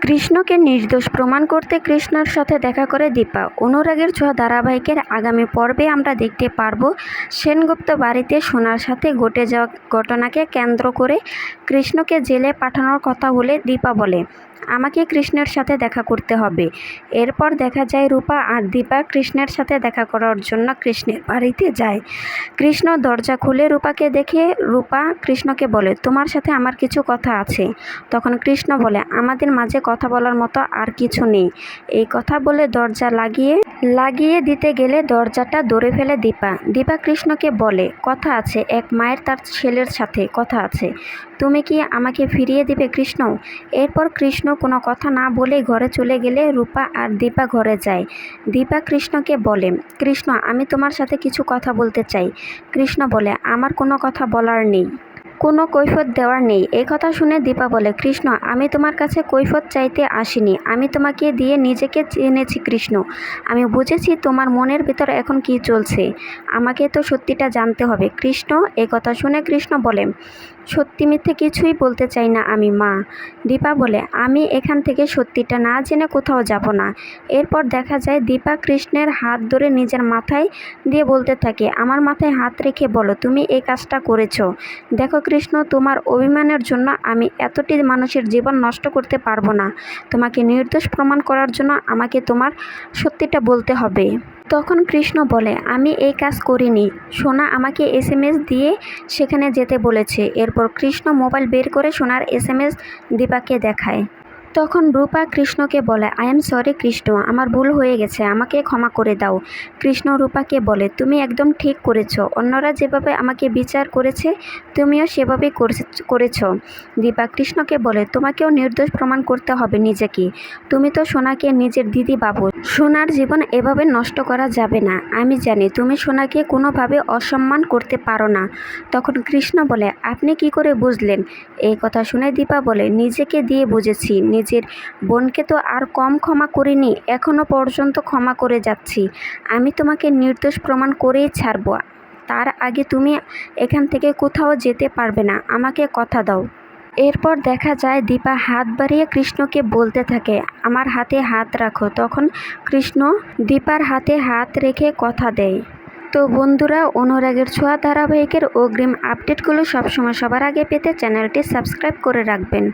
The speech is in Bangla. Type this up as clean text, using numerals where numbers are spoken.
কৃষ্ণকে নির্দোষ প্রমাণ করতে কৃষ্ণের সাথে দেখা করে দীপা। অনুরাগের ছোঁয়া ধারাবাহিকের আগামী পর্বে আমরা দেখতে পারব সেনগুপ্ত বাড়িতে সোনার সাথে ঘটে যাওয়া ঘটনাকে কেন্দ্র করে কৃষ্ণকে জেলে পাঠানোর কথা বলে দীপা বলে, আমাকে কৃষ্ণের সাথে দেখা করতে হবে। এরপর দেখা যায় রূপা আর দীপা কৃষ্ণের সাথে দেখা করার জন্য কৃষ্ণের বাড়িতে যায়। কৃষ্ণ দরজা খুলে রূপাকে দেখে রূপা কৃষ্ণকে বলে, তোমার সাথে আমার কিছু কথা আছে। তখন কৃষ্ণ বলে, আমাদের মাঝে কথা বলার মতো আর কিছু নেই। এই কথা বলে দরজা লাগিয়ে দিতে গেলে দরজাটা ধরে ফেলে দীপা। দীপা কৃষ্ণকে বলে, কথা আছে, এক মায়ের তার ছেলের সাথে কথা আছে, তুমি কি আমাকে ফিরিয়ে দিবে কৃষ্ণ? এরপর কৃষ্ণ কোনো কথা না বলেই ঘরে চলে গেলে রূপা আর দীপা ঘরে যায়। দীপা কৃষ্ণকে বলে, কৃষ্ণ, আমি তোমার সাথে কিছু কথা বলতে চাই। কৃষ্ণ বলে, আমার কোনো কথা বলার নেই, কোনো কৈফিয়ত দেওয়ার নেই। এই কথা শুনে দীপা বলে, কৃষ্ণ, আমি তোমার কাছে কৈফিয়ত চাইতে আসিনি, আমি তোমাকে দিয়ে নিজেকে চিনেছি কৃষ্ণ। আমি বুঝেছি তোমার মনের ভিতর এখন কি চলছে, আমাকে তো সত্যিটা জানতে হবে। কৃষ্ণ এই কথা শুনে কৃষ্ণ বলে, সত্যি মিথ্যে কিছুই বলতে চাই না আমি, মা। দীপা বলে, আমি এখান থেকে সত্যিটা না জেনে কোথাও যাব না। এরপর দেখা যায় দীপা কৃষ্ণের হাত ধরে নিজের মাথায় দিয়ে বলতে থাকে, আমার মাথায় হাত রেখে বলো, তুমি এই কাজটা করেছো। দেখো কৃষ্ণ, তোমার অভিমানের জন্য আমি এতটি মানুষের জীবন নষ্ট করতে পারবো না। তোমাকে নির্দোষ প্রমাণ করার জন্য আমাকে তোমার সত্যিটা বলতে হবে। তখন কৃষ্ণ বলে, আমি এই কাজ করিনি, সোনা আমাকে SMS দিয়ে সেখানে যেতে বলেছে। এরপর কৃষ্ণ মোবাইল বের করে সোনার SMS দীপাকে দেখায়। তখন রূপা কৃষ্ণকে বলে, আই এম সরি কৃষ্ণ, আমার ভুল হয়ে গেছে, আমাকে ক্ষমা করে দাও। কৃষ্ণ রূপাকে বলে, তুমি একদম ঠিক করেছো, অন্যরা যেভাবে আমাকে বিচার করেছে তুমিও সেভাবেই করেছ। দীপা কৃষ্ণকে বলে, তোমাকেও নির্দোষ প্রমাণ করতে হবে নিজেকে, তুমি তো সোনাকে নিজের দিদি ভাবো, সোনার জীবন এভাবে নষ্ট করা যাবে না। আমি জানি তুমি সোনাকে কোনোভাবে অসম্মান করতে পারো না। তখন কৃষ্ণ বলে, আপনি কি করে বুঝলেন? এই কথা শুনে দীপা বলে, নিজেকে দিয়ে বুঝেছি, নিজের বোনকে তো আর কম ক্ষমা করিনি, এখনও পর্যন্ত ক্ষমা করে যাচ্ছি। আমি তোমাকে নির্দোষ প্রমাণ করেই ছাড়ব, তার আগে তুমি এখান থেকে কোথাও যেতে পারবে না, আমাকে কথা দাও। এরপর দেখা যায় দীপা হাত বাড়িয়ে কৃষ্ণকে বলতে থাকে, আমার হাতে হাত রাখো। তখন কৃষ্ণ দীপার হাতে হাত রেখে কথা দেয়। তো বন্ধুরা, অনুরাগের ছোঁয়া ধারাবাহিকের অগ্রিম আপডেটগুলো সবসময় সবার আগে পেতে চ্যানেলটি সাবস্ক্রাইব করে রাখবেন।